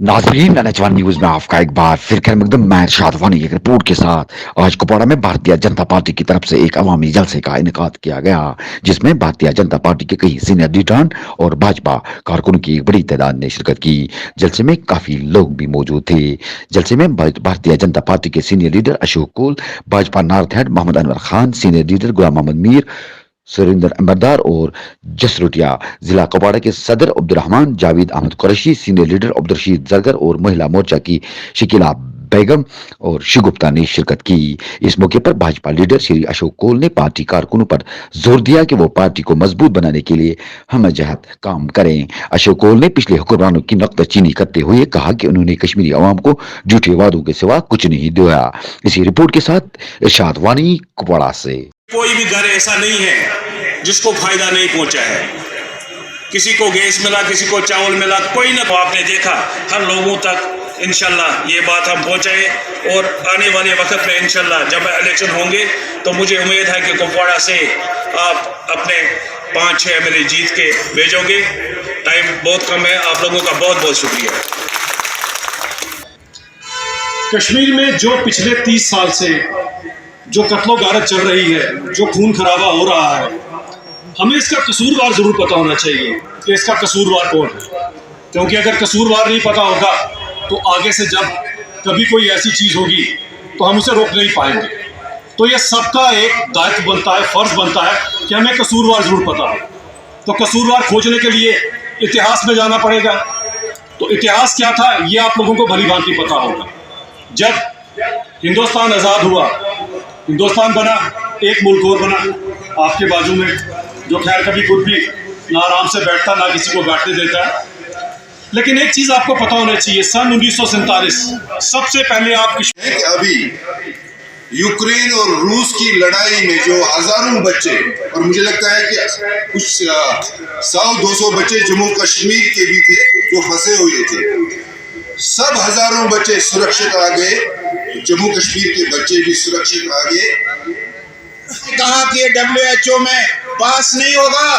नाजरीन, नौजवान न्यूज में आपका एक बार फिर खैर मकदम। मैं इरशाद वानी एक रिपोर्ट के साथ आज कुपवाड़ा में भारतीय जनता पार्टी की तरफ से एक अवामी जलसे का इनेकाद किया गया, जिसमें भारतीय जनता पार्टी के कई सीनियर लीडरान और भाजपा कारकुनों की एक बड़ी तादाद ने शिरकत की। जलसे में काफी लोग भी मौजूद थे। जलसे में भारतीय जनता पार्टी के senior leader Ashok Kaul, Bhajpa north head Mohammad Anwar Khan, senior leader Ghulam Mohammad Mir, Surendra Ambardar और जसरोटिया, जिला कुपवाड़ा के सदर अब्दुर्रहमान, जावेद अहमद कुरैशी, सीनियर लीडर अब्दुल जरगर और महिला मोर्चा की शकीला बेगम और शिगुप्ता ने शिरकत की। इस मौके पर भाजपा लीडर श्री अशोक कोल ने पार्टी कारकुनों पर जोर दिया कि वो पार्टी को मजबूत बनाने के लिए हमजहत काम करें। अशोक कोल ने पिछले हुक्मरानों की नुक्ताचीनी करते हुए कहा कि उन्होंने कश्मीरी अवाम को झूठे वादों के सिवा कुछ नहीं दिया। इसी रिपोर्ट के साथ इरशाद वानी कुपवाड़ा से। कोई भी घर ऐसा नहीं है जिसको फायदा नहीं पहुंचा है। किसी को गैस मिला, किसी को चावल मिला, कोई ना। तो आपने देखा हर लोगों तक इंशाल्लाह ये बात हम पहुंचाए और आने वाले वक्त में इंशाल्लाह जब इलेक्शन होंगे तो मुझे उम्मीद है कि कुपवाड़ा से आप अपने 5-6 एमएलए जीत के भेजोगे। टाइम बहुत कम है। आप लोगों का बहुत बहुत शुक्रिया। कश्मीर में जो पिछले 30 साल से जो कत्लो गारत चल रही है, जो खून खराबा हो रहा है, हमें इसका कसूरवार जरूर पता होना चाहिए कि इसका कसूरवार कौन है। क्योंकि अगर कसूरवार नहीं पता होगा तो आगे से जब कभी कोई ऐसी चीज होगी तो हम उसे रोक नहीं पाएंगे। तो यह सबका एक दायित्व बनता है, फर्ज बनता है कि हमें कसूरवार जरूर पता हो। तो कसूरवार खोजने के लिए इतिहास में जाना पड़ेगा। तो इतिहास क्या था ये आप लोगों को भली भांति पता होगा। जब हिंदुस्तान आज़ाद हुआ, हिंदुस्तान बना, एक मुल्क और बना आपके बाजू में, जो खैर कभी खुद भी ना आराम से बैठता ना किसी को बैठने देता है। लेकिन एक चीज आपको पता होना चाहिए, सन 1947 सबसे पहले आपकी अभी यूक्रेन और रूस की लड़ाई में जो हजारों बच्चे, और मुझे लगता है कि कुछ 100-200 बच्चे जम्मू कश्मीर के भी थे जो फंसे हुए थे। सब हजारों बच्चे सुरक्षित आ गए, जम्मू कश्मीर के बच्चे भी सुरक्षित आ गए। कहा कि WHO में पास नहीं होगा।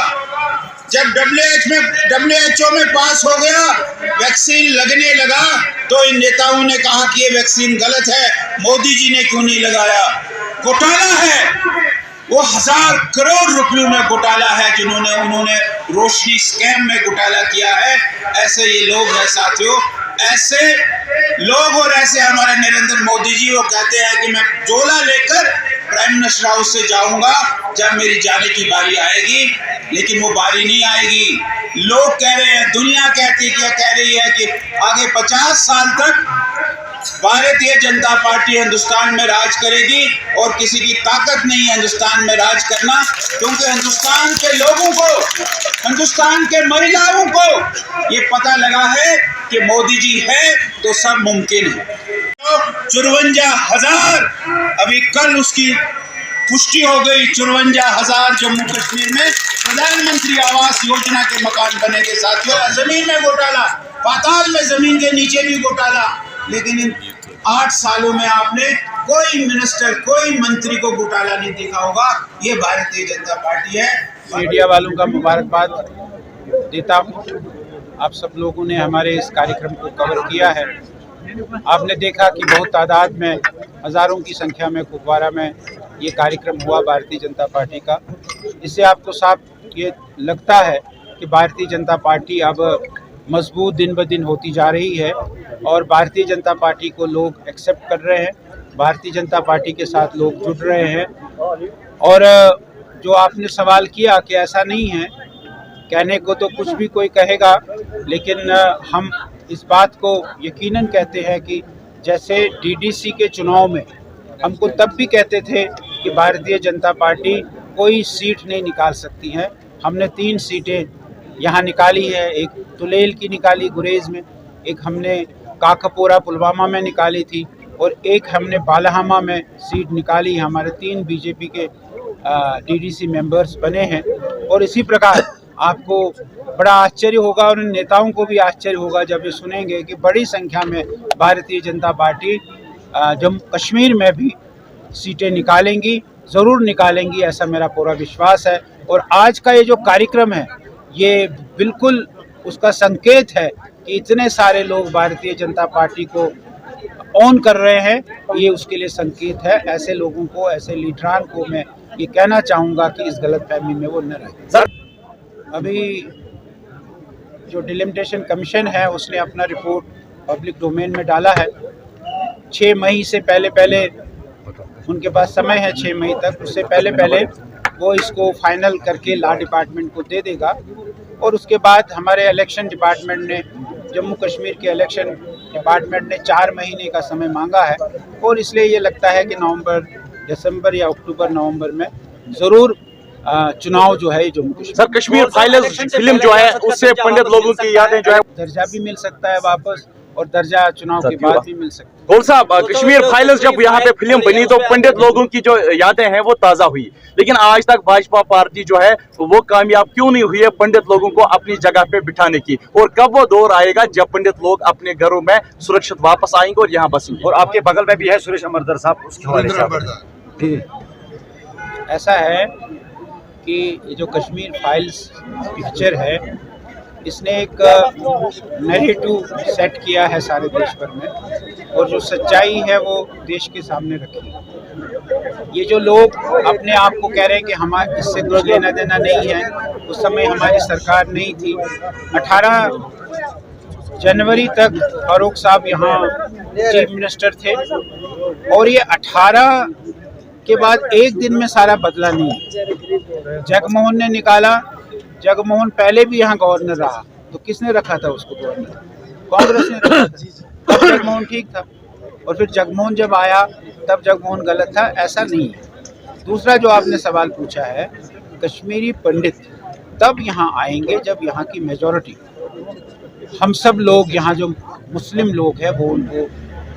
जब WHO में पास हो गया, वैक्सीन लगने लगा, तो इन नेताओं ने कहा कि ये वैक्सीन गलत है, मोदी जी ने क्यों नहीं लगाया। घोटाला है वो, 1000 करोड़ रुपयों में घोटाला है जिन्होंने उन्होंने रोशनी स्कैम में घोटाला किया है। ऐसे ये लोग हैं साथियों, ऐसे लोग। और ऐसे हमारे नरेंद्र मोदी जी वो कहते हैं कि मैं झोला लेकर प्राइम मिनिस्टर हाउस से जाऊंगा जब मेरी जाने की बारी आएगी, लेकिन वो बारी नहीं आएगी। लोग कह रहे हैं, दुनिया कहती है, कह रही है कि आगे 50 साल तक भारतीय जनता पार्टी हिंदुस्तान में राज करेगी और किसी की ताकत नहीं है हिंदुस्तान में राज करना, क्योंकि हिंदुस्तान के लोगों को, हिंदुस्तान के महिलाओं को ये पता लगा है कि मोदी जी है तो सब मुमकिन है। 54,000 अभी कल उसकी पुष्टि हो गई। 54,000 जम्मू कश्मीर में प्रधानमंत्री आवास योजना के मकान बने के साथियों। जमीन में घोटाला, पाताल में जमीन के नीचे भी घोटाला, लेकिन इन 8 सालों में आपने कोई मिनिस्टर, कोई मंत्री को घोटाला नहीं देखा होगा। ये भारतीय जनता पार्टी है। मीडिया वालों का मुबारकबाद देता हूँ। आप सब लोगों ने हमारे इस कार्यक्रम को कवर किया है। आपने देखा कि बहुत तादाद में, हज़ारों की संख्या में कुपवाड़ा में ये कार्यक्रम हुआ भारतीय जनता पार्टी का। इससे आपको साफ ये लगता है कि भारतीय जनता पार्टी अब मजबूत दिन ब दिन होती जा रही है और भारतीय जनता पार्टी को लोग एक्सेप्ट कर रहे हैं, भारतीय जनता पार्टी के साथ लोग जुड़ रहे हैं। और जो आपने सवाल किया कि ऐसा नहीं है, कहने को तो कुछ भी कोई कहेगा, लेकिन हम इस बात को यकीनन कहते हैं कि जैसे DDC के चुनाव में हमको तब भी कहते थे कि भारतीय जनता पार्टी कोई सीट नहीं निकाल सकती है, हमने 3 सीटें यहाँ निकाली है। एक तुलेल की निकाली गुरेज में, एक हमने काकपोरा पुलवामा में निकाली थी और एक हमने बालाहामा में सीट निकाली। हमारे 3 BJP के DDC मेंबर्स बने हैं। और इसी प्रकार आपको बड़ा आश्चर्य होगा और नेताओं को भी आश्चर्य होगा जब ये सुनेंगे कि बड़ी संख्या में भारतीय जनता पार्टी जम्मू कश्मीर में भी सीटें निकालेंगी, ज़रूर निकालेंगी, ऐसा मेरा पूरा विश्वास है। और आज का ये जो कार्यक्रम है ये बिल्कुल उसका संकेत है कि इतने सारे लोग भारतीय जनता पार्टी को ऑन कर रहे हैं, ये उसके लिए संकेत है। ऐसे लोगों को, ऐसे लीडरान को मैं ये कहना चाहूँगा कि इस गलतफहमी में वो न रहे। सर अभी जो डिलिमिटेशन कमीशन है उसने अपना रिपोर्ट पब्लिक डोमेन में डाला है। 6 मई से पहले उनके पास समय है, 6 मई तक, उससे पहले वो इसको फाइनल करके लॉ डिपार्टमेंट को दे देगा। और उसके बाद हमारे इलेक्शन डिपार्टमेंट ने, जम्मू कश्मीर के इलेक्शन डिपार्टमेंट ने 4 महीने का समय मांगा है और इसलिए ये लगता है कि नवंबर, दिसंबर या अक्टूबर नवंबर में ज़रूर चुनाव जो है Jammu Kashmir. Sir Kashmir files film जो है उससे पंडित लोगों की यादें जो है दर्जा भी मिल सकता है वापस और दर्जा चुनाव के बाद भी मिल सकता है। कौन सा कश्मीर फाइल्स जब यहाँ पे फिल्म बनी तो पंडित लोगों की जो यादें हैं वो ताजा हुई, लेकिन आज तक भाजपा पार्टी जो है वो कामयाब क्यों नहीं हुई है पंडित लोगों को अपनी जगह पे बिठाने की? और कब वो दौर आएगा जब पंडित लोग अपने घरों में सुरक्षित वापस आएंगे और यहाँ बसेंगे? और आपके बगल में भी है सुरेश अमरदर साहब, उसके हवाले से ऐसा है कि ये जो कश्मीर फाइल्स पिक्चर है इसने एक नैरेटिव सेट किया है सारे देश भर में और जो सच्चाई है वो देश के सामने रखी है। ये जो लोग अपने आप को कह रहे हैं कि हमारे इससे कुछ लेना देना नहीं है, उस समय हमारी सरकार नहीं थी। 18 जनवरी तक फारूक साहब यहाँ चीफ मिनिस्टर थे और ये 18 के बाद एक दिन में सारा बदला नहीं है। जगमोहन ने निकाला, जगमोहन पहले भी यहाँ गवर्नर रहा, तो किसने रखा था उसको गवर्नर? कांग्रेस ने रखा था। तब जगमोहन ठीक था और फिर जगमोहन जब आया तब जगमोहन गलत था, ऐसा नहीं है। दूसरा जो आपने सवाल पूछा है, कश्मीरी पंडित तब यहाँ आएंगे जब यहाँ की मेजॉरिटी, हम सब लोग यहाँ जो मुस्लिम लोग हैं वो उनको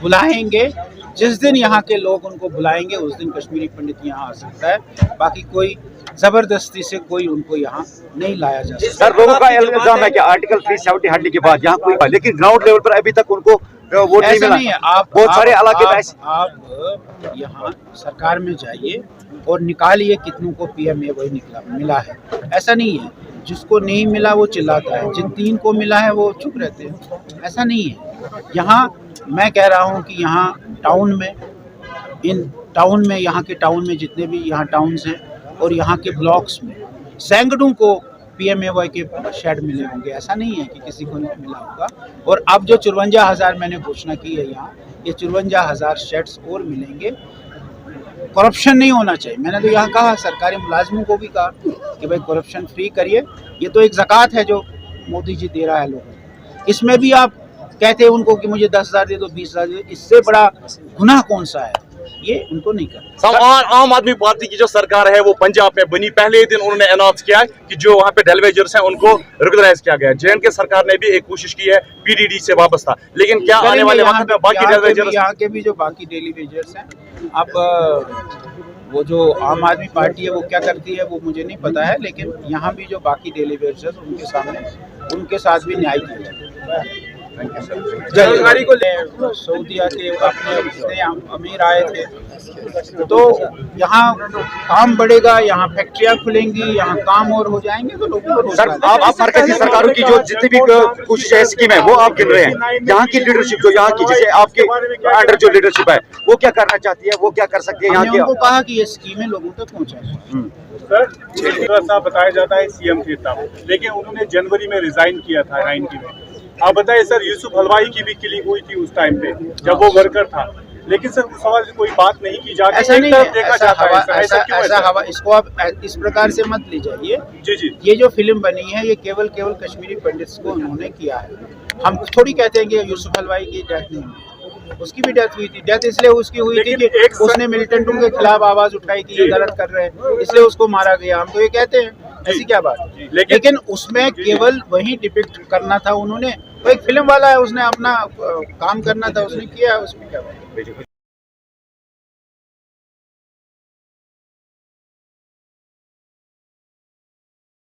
बुलाएंगे। जिस दिन यहाँ के लोग उनको बुलाएंगे उस दिन कश्मीरी पंडित यहाँ आ सकता है। बाकी कोई जबरदस्ती से कोई उनको यहाँ नहीं लाया जा सकता। सर लोगों का इल्जाम है कि आर्टिकल 370 हटने के बाद यहाँ कोई, लेकिन ग्राउंड लेवल पर अभी तक उनको वोट नहीं मिला। नहीं है। आप बहुत सारे इलाके आप यहाँ सरकार में जाइए और निकालिए कितनों को PMAY मिला है। ऐसा नहीं है, जिसको नहीं मिला वो चिल्लाता है, जिन 3 को मिला है वो चुप रहते हैं। ऐसा नहीं है। यहाँ मैं कह रहा हूँ कि यहाँ टाउन में, इन टाउन में, यहाँ के टाउन में जितने भी यहाँ टाउन्स हैं और यहाँ के ब्लॉक्स में सैकड़ों को PMAY के शेड मिले होंगे। ऐसा नहीं है कि किसी को नहीं मिला होगा। और अब जो 54,000 मैंने घोषणा की है यहाँ, ये 54,000 शेड्स और मिलेंगे। करप्शन नहीं होना चाहिए। मैंने तो यहाँ कहा, सरकारी मुलाजमों को भी कहा कि भाई करप्शन फ्री करिए। ये तो एक ज़कात है जो मोदी जी दे रहा है लोगों को। इसमें भी आप कहते हैं उनको कि मुझे 10,000 दे दो, 20,000 दे दो, इससे बड़ा गुनाह कौन सा है? ये उनको नहीं करना। और आम आदमी पार्टी की जो सरकार है वो पंजाब में बनी, पहले ही दिन उन्होंने अनाउंस किया कि जो वहाँ पे डेलीवेजर्स हैं उनको रेगुलराइज किया गया। JNK सरकार ने भी एक कोशिश की है, PDD से वापस था, लेकिन क्या आने वाले वक्त में बाकी डेलीवेजर्स, यहाँ के भी जो बाकी डेलीवेजर्स हैं, अब वो जो आम आदमी पार्टी है वो क्या करती है वो मुझे नहीं पता है, लेकिन यहाँ भी जो बाकी डेलीवेजर्स उनके सामने, उनके साथ भी न्याय किया जाए। बेरोजगारी को ले, सऊदीया के अपने अमीर आए थे, तो यहाँ काम बढ़ेगा, यहाँ फैक्ट्रियाँ खुलेंगी, यहाँ काम और हो जाएंगे तो लोगों को। सर आप मरकजी सरकारों की जो जितनी भी कोशिश है, स्कीम है, वो आप गिन रहे हैं। यहाँ की लीडरशिप जो यहाँ की, जैसे आपके अंडर जो लीडरशिप है वो क्या करना चाहती है, वो क्या कर सकती है? यहाँ के उनको कहा कि ये स्कीमें लोगों तक पहुँचाएं। सर साहब बताया जाता है CM थे तब, लेकिन उन्होंने जनवरी में रिजाइन किया था 90 में। आप बताइए सर, यूसुफ हलवाई की भी किलिंग हुई थी उस टाइम पे जब वो वर्कर था, लेकिन सर उस सवाल से कोई बात नहीं की जाती। ऐसा नहीं है, देखा जाता है ऐसा हवा, इसको आप इस प्रकार से मत ले जाइए। जी। ये जो फिल्म बनी है ये केवल कश्मीरी पंडित्स को उन्होंने किया है। हम थोड़ी कहते हैं कि यूसुफ हलवाई की डेथ नहीं हुई, उसकी भी डेथ हुई थी। डेथ इसलिए उसकी हुई थी कि उसने मिलिटेंटों के खिलाफ आवाज उठाई कि ये गलत कर रहे हैं, इसलिए उसको मारा गया। हम तो ये कहते हैं, ऐसी क्या बात। लेकिन उसमें केवल वही डिपिक्ट करना था उन्होंने। वो एक फिल्म वाला है, उसने अपना काम करना था, उसने किया, उसमें क्या बात।